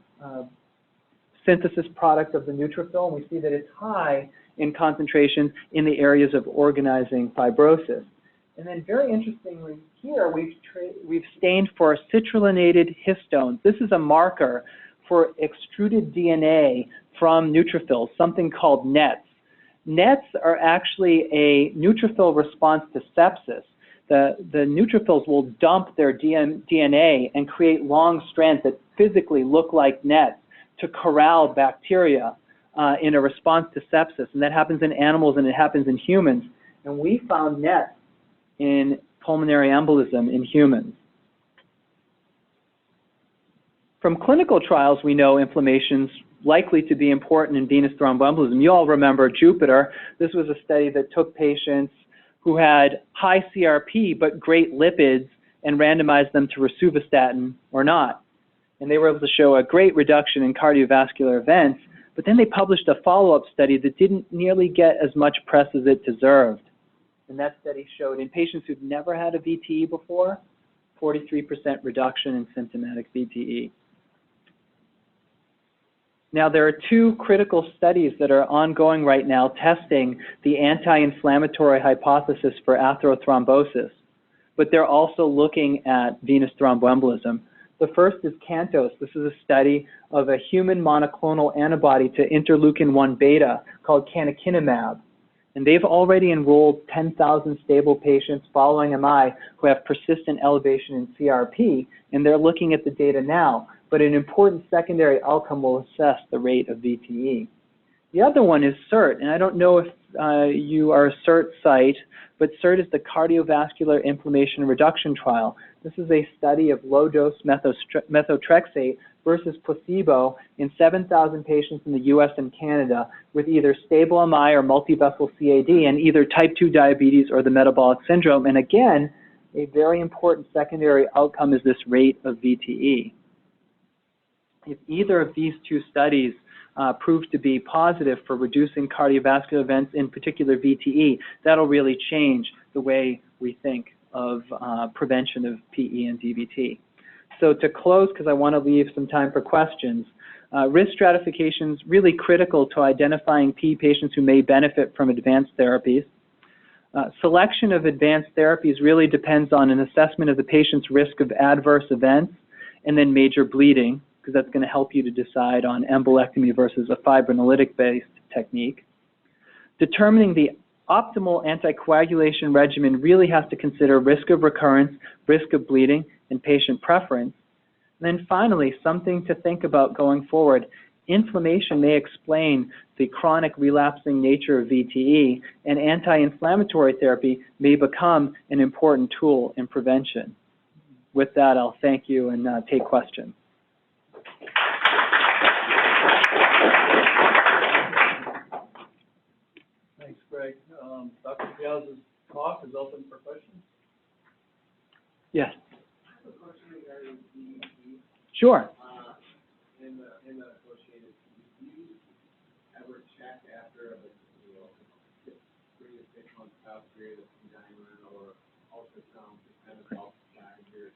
synthesis product of the neutrophil, and we see that it's high in concentration in the areas of organizing fibrosis. And then very interestingly here, we've stained for citrullonated histones. This is a marker for extruded DNA from neutrophils, something called NETs. NETs are actually a neutrophil response to sepsis. The neutrophils will dump their DNA and create long strands that physically look like NETs to corral bacteria in a response to sepsis. And that happens in animals and it happens in humans. And we found NETs in pulmonary embolism in humans. From clinical trials, we know inflammation's likely to be important in venous thromboembolism. You all remember Jupiter. This was a study that took patients who had high CRP but great lipids and randomized them to rosuvastatin or not. And they were able to show a great reduction in cardiovascular events, but then they published a follow-up study that didn't nearly get as much press as it deserved. And that study showed in patients who'd never had a VTE before, 43% reduction in symptomatic VTE. Now, there are two critical studies that are ongoing right now testing the anti-inflammatory hypothesis for atherothrombosis, but they're also looking at venous thromboembolism. The first is CANTOS. This is a study of a human monoclonal antibody to interleukin-1 beta called canakinumab. And they've already enrolled 10,000 stable patients following MI who have persistent elevation in CRP, and they're looking at the data now. But an important secondary outcome will assess the rate of VTE. The other one is CERT, and I don't know if you are a CERT site, but CERT is the Cardiovascular Inflammation Reduction Trial. This is a study of low-dose methotrexate versus placebo in 7,000 patients in the US and Canada with either stable MI or multivessel CAD and either type 2 diabetes or the metabolic syndrome. And again, a very important secondary outcome is this rate of VTE. If either of these two studies prove to be positive for reducing cardiovascular events, in particular VTE, that'll really change the way we think of prevention of PE and DVT. So to close, because I want to leave some time for questions, risk stratification is really critical to identifying PE patients who may benefit from advanced therapies. Selection of advanced therapies really depends on an assessment of the patient's risk of adverse events and then major bleeding, because that's going to help you to decide on embolectomy versus a fibrinolytic-based technique. Determining the optimal anticoagulation regimen really has to consider risk of recurrence, risk of bleeding, and patient preference. And then finally, something to think about going forward. Inflammation may explain the chronic relapsing nature of VTE, and anti-inflammatory therapy may become an important tool in prevention. With that, I'll thank you and take questions. Thanks, Greg. Dr. Piazza's talk is open for questions. Yes. A question regarding DVT. Sure. In the associated, do you ever check after a 3 to 6 month stop period of diamond or ultrasound to kind of help guide your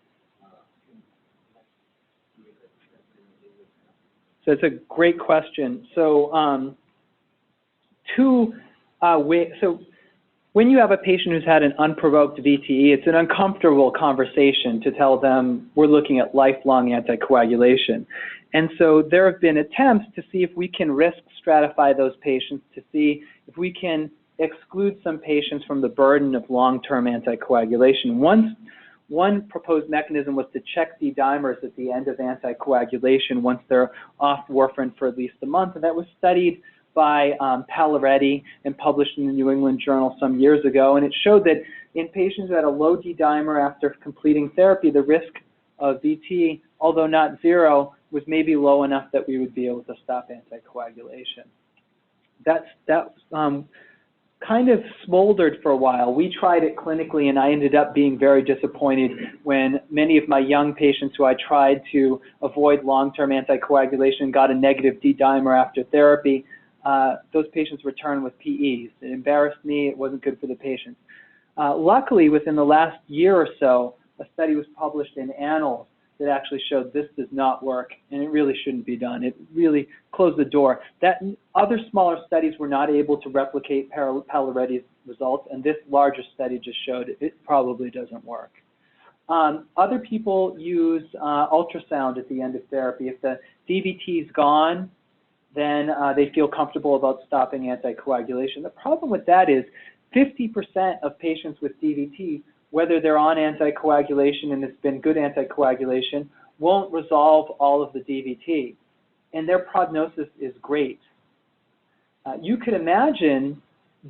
So it's a great question. So so when you have a patient who's had an unprovoked VTE, it's an uncomfortable conversation to tell them we're looking at lifelong anticoagulation. And so there have been attempts to see if we can risk stratify those patients, to see if we can exclude some patients from the burden of long-term anticoagulation. One proposed mechanism was to check D-dimers at the end of anticoagulation once they're off warfarin for at least a month, and that was studied by Palaretti and published in the New England Journal some years ago, and it showed that in patients who had a low D-dimer after completing therapy, the risk of VT, although not zero, was maybe low enough that we would be able to stop anticoagulation. That kind of smoldered for a while. We tried it clinically, and I ended up being very disappointed when many of my young patients who I tried to avoid long-term anticoagulation got a negative D-dimer after therapy. Those patients returned with PEs. It embarrassed me. It wasn't good for the patients. Luckily, within the last year or so, a study was published in Annals that actually showed this does not work, and it really shouldn't be done. It really closed the door. Other smaller studies were not able to replicate Palaretti's results, and this larger study just showed it probably doesn't work. Other people use ultrasound at the end of therapy. If the DVT is gone, then they feel comfortable about stopping anticoagulation. The problem with that is 50% of patients with DVT, whether they're on anticoagulation and it's been good anticoagulation, won't resolve all of the DVT, and their prognosis is great. You could imagine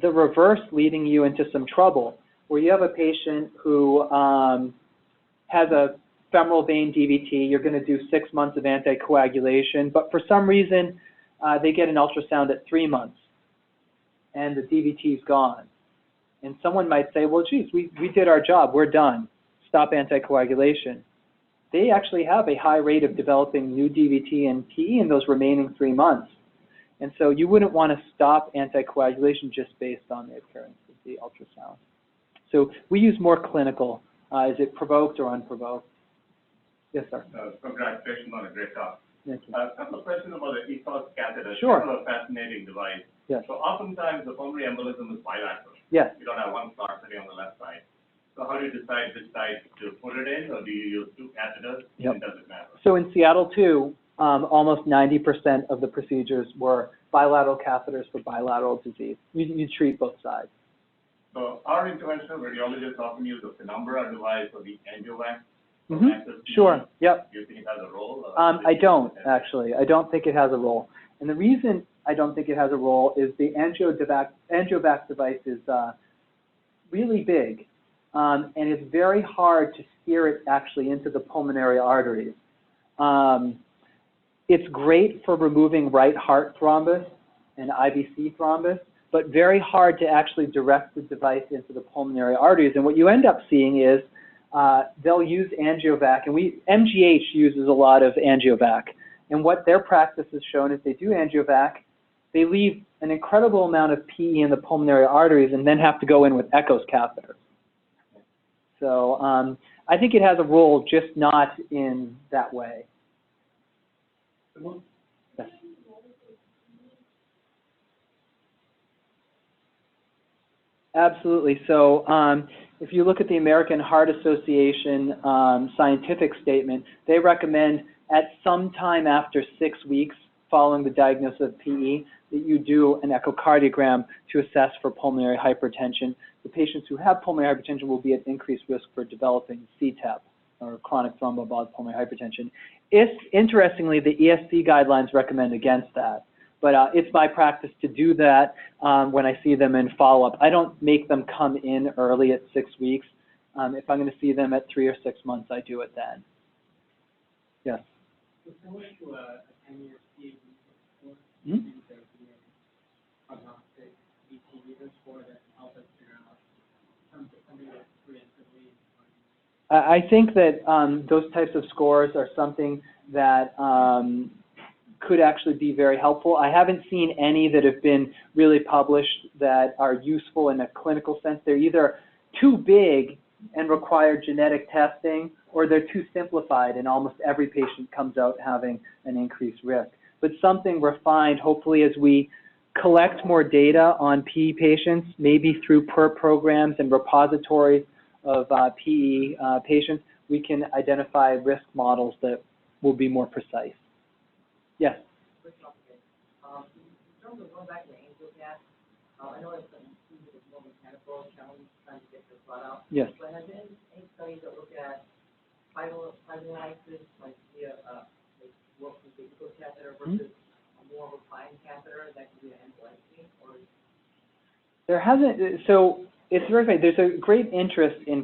the reverse leading you into some trouble, where you have a patient who has a femoral vein DVT. You're going to do 6 months of anticoagulation, but for some reason they get an ultrasound at 3 months, and the DVT is gone. And someone might say, well, geez, we did our job. We're done. Stop anticoagulation. They actually have a high rate of developing new DVT and PE in those remaining 3 months. And so you wouldn't want to stop anticoagulation just based on the appearance of the ultrasound. So we use more clinical. Is it provoked or unprovoked? Yes, sir. Congratulations on a great talk. Thank you. A couple of questions about the ESOS catheter. Sure. It's a fascinating device. Yes. So oftentimes the pulmonary embolism is bilateral. Yes. You don't have one clot sitting on the left side. So how do you decide which side to put it in, or do you use 2 catheters? Yep. And does it matter? So in Seattle, too, almost 90% of the procedures were bilateral catheters for bilateral disease. You treat both sides. So our interventional radiologists often use a penumbra device or the angiovac. Sure. Yep. Do you think it has a role? I don't, actually. I don't think it has a role. And the reason I don't think it has a role is the angiovac device is really big, and it's very hard to steer it actually into the pulmonary arteries. It's great for removing right heart thrombus and IVC thrombus, but very hard to actually direct the device into the pulmonary arteries. And what you end up seeing is they'll use angiovac, and MGH uses a lot of angiovac. And what their practice has shown is they do angiovac, they leave an incredible amount of PE in the pulmonary arteries and then have to go in with echo catheters. So I think it has a role, just not in that way. Yes. Absolutely. So if you look at the American Heart Association scientific statement, they recommend at some time after 6 weeks following the diagnosis of PE that you do an echocardiogram to assess for pulmonary hypertension. The patients who have pulmonary hypertension will be at increased risk for developing CTEP, or chronic thromboembolic pulmonary hypertension. Interestingly, the ESC guidelines recommend against that. But it's my practice to do that when I see them in follow-up. I don't make them come in early at 6 weeks. If I'm going to see them at 3 or 6 months, I do it then. Yes? So similar to a 10-year PhD score, Mm-hmm. there's the prognostic VT score that can help us figure out something that's preemptively. I think that those types of scores are something that could actually be very helpful. I haven't seen any that have been really published that are useful in a clinical sense. They're either too big and require genetic testing, or they're too simplified and almost every patient comes out having an increased risk. But something refined, hopefully, as we collect more data on PE patients, maybe through PERT programs and repositories of PE patients, we can identify risk models that will be more precise. Yes? In terms of going back to the angiocath, I know it's more mechanical challenge trying to get this blood out. Yes. But have there been any studies that look at fibrinolysis, like via work with the catheter versus a more refined catheter that can be an embolism? Or There hasn't, so it's very funny. There's a great interest in